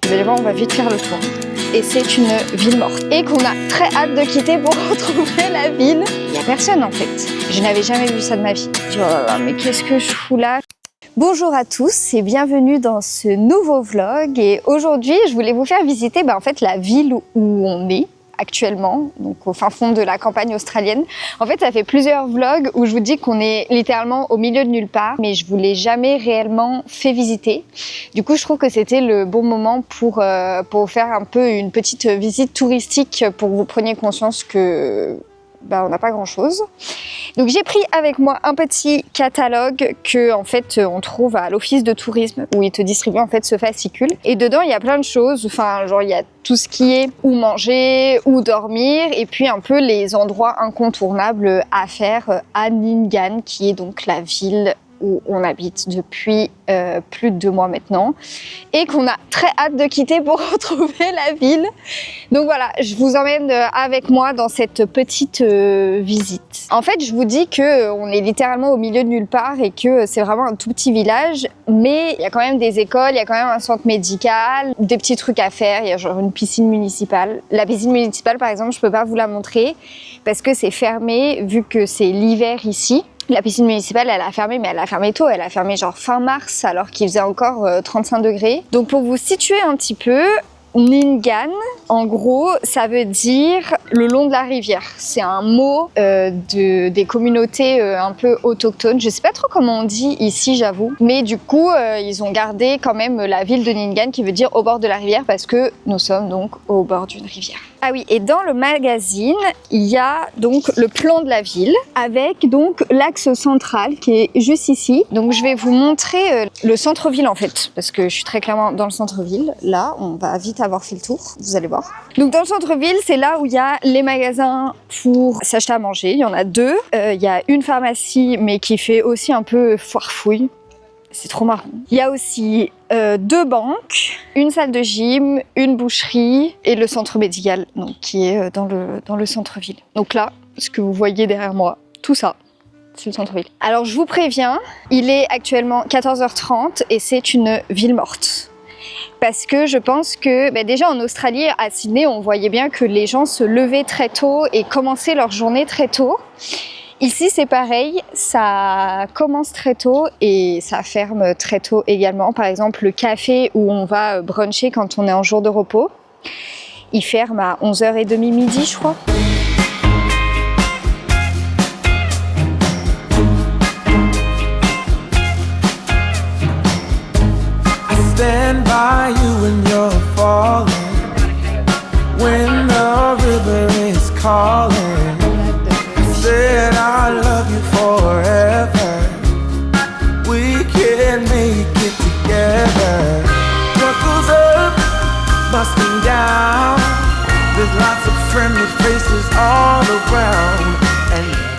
Vous allez voir, on va vite faire le tour. Et c'est une ville morte. Et qu'on a très hâte de quitter pour retrouver la ville. Il n'y a personne en fait. Je n'avais jamais vu ça de ma vie. Je dis, oh là là, mais qu'est-ce que je fous là? Bonjour à tous et bienvenue dans ce nouveau vlog. Et aujourd'hui, je voulais vous faire visiter en fait, la ville où on est actuellement, donc au fin fond de la campagne australienne. En fait, ça fait plusieurs vlogs où je vous dis qu'on est littéralement au milieu de nulle part, mais je vous l'ai jamais réellement fait visiter. Du coup, je trouve que c'était le bon moment pour vous faire un peu une petite visite touristique pour que vous preniez conscience que on n'a pas grand chose. Donc j'ai pris avec moi un petit catalogue que en fait on trouve à l'office de tourisme où ils te distribuent en fait ce fascicule. Et dedans il y a plein de choses, enfin genre il y a tout ce qui est où manger, où dormir et puis un peu les endroits incontournables à faire à Nyngan qui est donc la ville où on habite depuis plus de 2 mois maintenant et qu'on a très hâte de quitter pour retrouver la ville. Donc voilà, je vous emmène avec moi dans cette petite visite. En fait, je vous dis qu'on est littéralement au milieu de nulle part et que c'est vraiment un tout petit village, mais il y a quand même des écoles, il y a quand même un centre médical, des petits trucs à faire, il y a genre une piscine municipale. La piscine municipale, par exemple, je peux pas vous la montrer parce que c'est fermé vu que c'est l'hiver ici. La piscine municipale, elle a fermé, mais elle a fermé tôt. Elle a fermé genre fin mars, alors qu'il faisait encore 35 degrés. Donc pour vous situer un petit peu, Nyngan, en gros, ça veut dire le long de la rivière. C'est un mot des communautés un peu autochtones. Je sais pas trop comment on dit ici, j'avoue. Mais du coup, ils ont gardé quand même la ville de Nyngan qui veut dire au bord de la rivière parce que nous sommes donc au bord d'une rivière. Ah oui, et dans le magazine, il y a donc le plan de la ville avec donc l'axe central qui est juste ici. Donc je vais vous montrer le centre-ville en fait, parce que je suis très clairement dans le centre-ville. Là, on va vite avoir fait le tour, vous allez voir. Donc dans le centre-ville, c'est là où il y a les magasins pour s'acheter à manger. Il y en a 2. Il y a une pharmacie, mais qui fait aussi un peu foire-fouille. C'est trop marrant. Il y a aussi 2 banques, une salle de gym, une boucherie et le centre médical donc, qui est dans le centre-ville. Donc là, ce que vous voyez derrière moi, tout ça, c'est le centre-ville. Alors je vous préviens, il est actuellement 14h30 et c'est une ville morte. Parce que je pense que déjà en Australie, à Sydney, on voyait bien que les gens se levaient très tôt et commençaient leur journée très tôt. Ici, c'est pareil, ça commence très tôt et ça ferme très tôt également. Par exemple, le café où on va bruncher quand on est en jour de repos, il ferme à 11h30 midi, je crois. I stand by you when you're falling, when the river is calling. Said I love you forever. We can make it together. What goes up must come down. There's lots of friendly faces all around.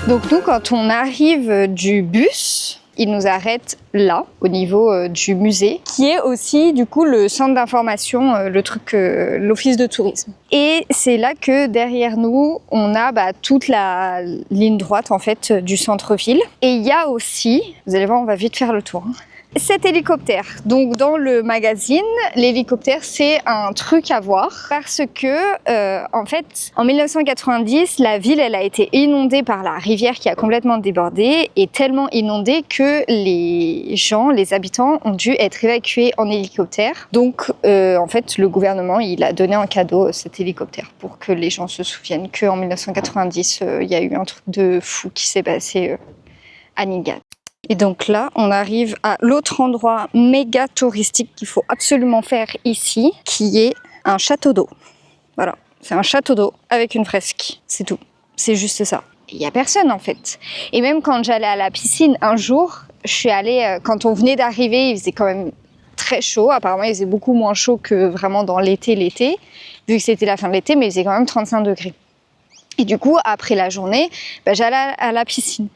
Donc nous, quand on arrive du bus, il nous arrête là, au niveau du musée, qui est aussi du coup le centre d'information, l'office de tourisme. Et c'est là que derrière nous, on a toute la ligne droite en fait du centre-ville. Et il y a aussi, vous allez voir, on va vite faire le tour. Cet hélicoptère. Donc dans le magazine, l'hélicoptère c'est un truc à voir parce que en fait en 1990 la ville elle a été inondée par la rivière qui a complètement débordé et tellement inondée que les gens, les habitants ont dû être évacués en hélicoptère. Donc en fait le gouvernement il a donné en cadeau cet hélicoptère pour que les gens se souviennent qu'en 1990 il y a eu un truc de fou qui s'est passé à Nyngan. Et donc là, on arrive à l'autre endroit méga touristique qu'il faut absolument faire ici, qui est un château d'eau. Voilà, c'est un château d'eau avec une fresque, c'est tout. C'est juste ça. Il n'y a personne en fait. Et même quand j'allais à la piscine un jour, je suis allée, quand on venait d'arriver, il faisait quand même très chaud. Apparemment, il faisait beaucoup moins chaud que vraiment dans l'été, vu que c'était la fin de l'été, mais il faisait quand même 35 degrés. Et du coup, après la journée, j'allais à la piscine.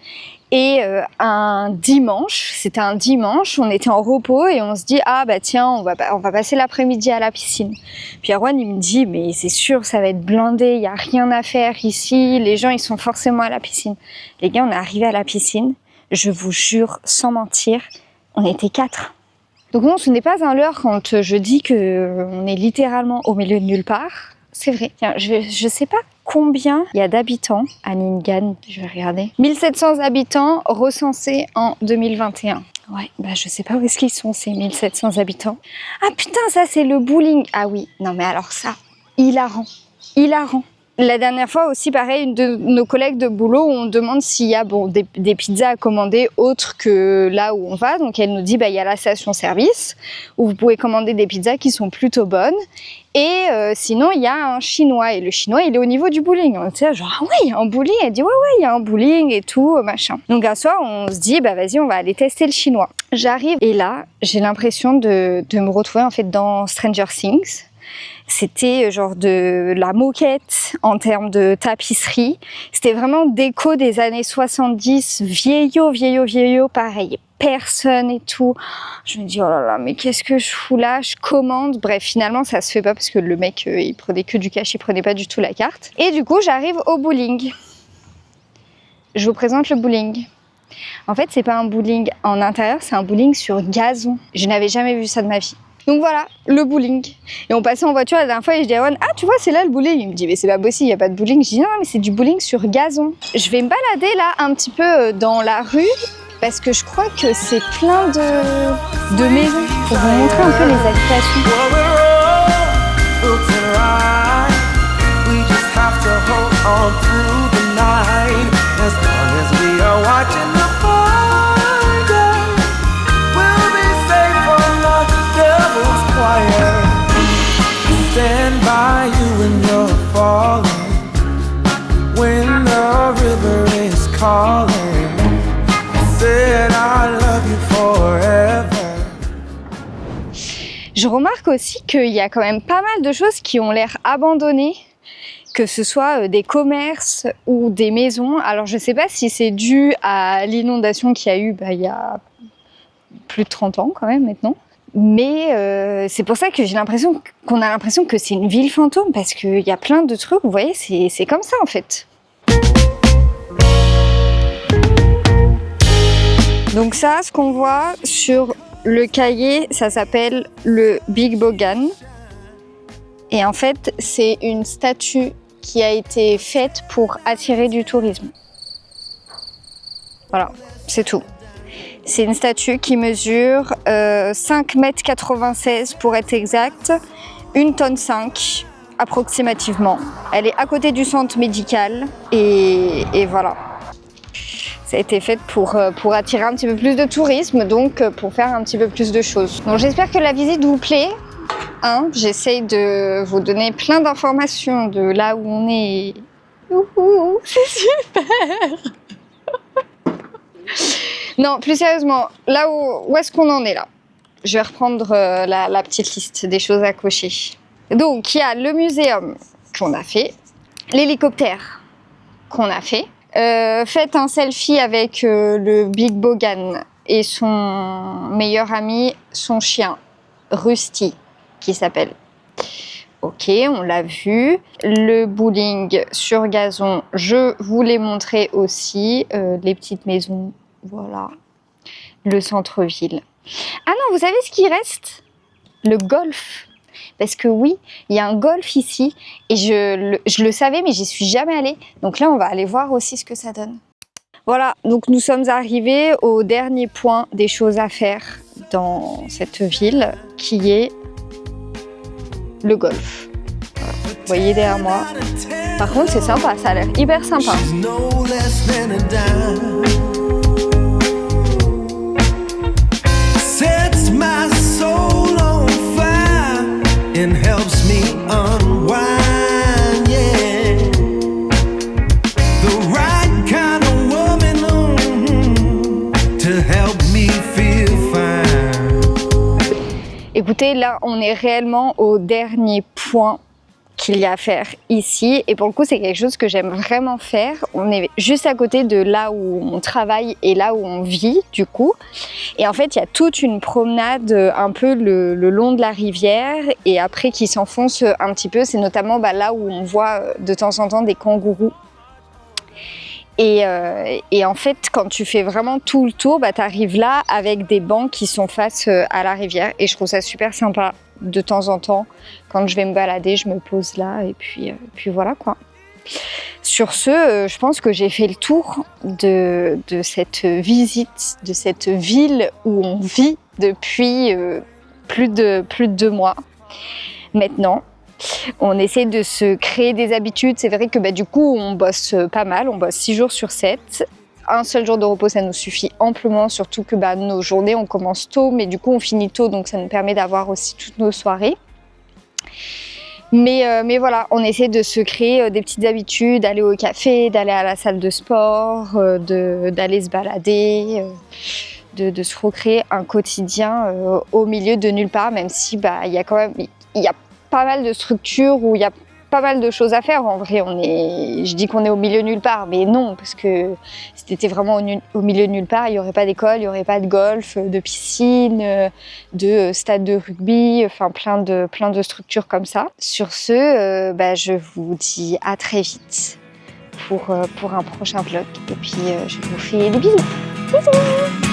Et un dimanche, c'était un dimanche, on était en repos et on se dit ah bah tiens on va passer l'après-midi à la piscine. Puis Erwan il me dit mais c'est sûr ça va être blindé, il y a rien à faire ici, les gens ils sont forcément à la piscine. Les gars on est arrivés à la piscine, je vous jure sans mentir, on était 4. Donc non, ce n'est pas un leurre quand je dis qu'on est littéralement au milieu de nulle part. C'est vrai. Tiens, je sais pas combien il y a d'habitants à Ninghan. Je vais regarder. 1700 habitants recensés en 2021. Ouais, bah je sais pas où est-ce qu'ils sont ces 1700 habitants. Ah putain, ça c'est le bowling. Ah oui, non mais alors ça, hilarant. Hilarant. La dernière fois aussi, pareil, une de nos collègues de boulot, on demande s'il y a des pizzas à commander autres que là où on va. Donc elle nous dit, bah, il y a la station-service où vous pouvez commander des pizzas qui sont plutôt bonnes. Et sinon, il y a un chinois. Et le chinois, il est au niveau du bowling. On était genre, ah ouais, il y a un bowling. Elle dit, ouais, il y a un bowling et tout, machin. Donc un soir, on se dit, bah vas-y, on va aller tester le chinois. J'arrive et là, j'ai l'impression de me retrouver en fait dans Stranger Things. C'était genre de la moquette en termes de tapisserie. C'était vraiment déco des années 70, vieillot, pareil, personne et tout. Je me dis, oh là là, mais qu'est-ce que je fous là? Je commande. Bref, finalement, ça se fait pas parce que le mec, il prenait que du cash, il prenait pas du tout la carte. Et du coup, j'arrive au bowling. Je vous présente le bowling. En fait, c'est pas un bowling en intérieur, c'est un bowling sur gazon. Je n'avais jamais vu ça de ma vie. Donc voilà, le bowling. Et on passait en voiture la dernière fois et je dis à Aaron, ah tu vois c'est là le bowling. Il me dit mais c'est pas possible, il n'y a pas de bowling. Je dis non mais c'est du bowling sur gazon. Je vais me balader là un petit peu dans la rue parce que je crois que c'est plein de maisons. Pour vous montrer un peu les habitations. Stand by you when you're falling, when the river is calling. Said I love you forever. Je remarque aussi qu'il y a quand même pas mal de choses qui ont l'air abandonnées, que ce soit des commerces ou des maisons. Alors je sais pas si c'est dû à l'inondation qu'il y a eu il y a plus de 30 ans quand même maintenant. Mais c'est pour ça que qu'on a l'impression que c'est une ville fantôme parce qu'il y a plein de trucs, vous voyez, c'est comme ça en fait. Donc ça, ce qu'on voit sur le cahier, ça s'appelle le Big Bogan. Et en fait, c'est une statue qui a été faite pour attirer du tourisme. Voilà, c'est tout. C'est une statue qui mesure 5,96 m pour être exact, 1,5 tonne approximativement. Elle est à côté du centre médical et voilà. Ça a été fait pour attirer un petit peu plus de tourisme, donc pour faire un petit peu plus de choses. Donc j'espère que la visite vous plaît. Hein, j'essaye de vous donner plein d'informations de là où on est. Ouhou, c'est super. Non, plus sérieusement, là où est-ce qu'on en est là? Je vais reprendre la petite liste des choses à cocher. Donc, il y a le muséum qu'on a fait, l'hélicoptère qu'on a fait. Faites un selfie avec le Big Bogan et son meilleur ami, son chien, Rusty, qui s'appelle. Ok, on l'a vu. Le bowling sur gazon, je vous l'ai montré aussi. Les petites maisons. Voilà, le centre-ville. Ah non, vous savez ce qui reste? Le golf. Parce que oui, il y a un golf ici et je le savais mais j'y suis jamais allée. Donc là, on va aller voir aussi ce que ça donne. Voilà, donc nous sommes arrivés au dernier point des choses à faire dans cette ville qui est le golf. Voilà. Vous voyez derrière moi. Par contre, c'est sympa, ça a l'air hyper sympa. Sets my soul on fire and helps me unwind, yeah. The right kind of woman to help me feel fine. Écoutez, là, on est réellement au dernier point qu'il y a à faire ici et pour le coup c'est quelque chose que j'aime vraiment faire. On est juste à côté de là où on travaille et là où on vit du coup et en fait il y a toute une promenade un peu le long de la rivière et après qui s'enfonce un petit peu, c'est notamment là où on voit de temps en temps des kangourous Et en fait, quand tu fais vraiment tout le tour, bah, tu arrives là avec des bancs qui sont face à la rivière. Et je trouve ça super sympa de temps en temps. Quand je vais me balader, je me pose là et puis voilà quoi. Sur ce, je pense que j'ai fait le tour de cette visite, de cette ville où on vit depuis plus de 2 mois maintenant. On essaie de se créer des habitudes. C'est vrai que du coup, on bosse pas mal, on bosse 6 jours sur 7. Un seul jour de repos, ça nous suffit amplement, surtout que nos journées, on commence tôt, mais du coup, on finit tôt, donc ça nous permet d'avoir aussi toutes nos soirées. Mais voilà, on essaie de se créer des petites habitudes, d'aller au café, d'aller à la salle de sport, d'aller se balader, de se recréer un quotidien au milieu de nulle part, même si il y a quand même pas mal de structures où il y a pas mal de choses à faire. En vrai, je dis qu'on est au milieu de nulle part, mais non, parce que si t'étais vraiment au milieu de nulle part, il n'y aurait pas d'école, il n'y aurait pas de golf, de piscine, de stade de rugby, enfin plein de structures comme ça. Sur ce, je vous dis à très vite pour un prochain vlog. Et puis, je vous fais des bisous. Bisous!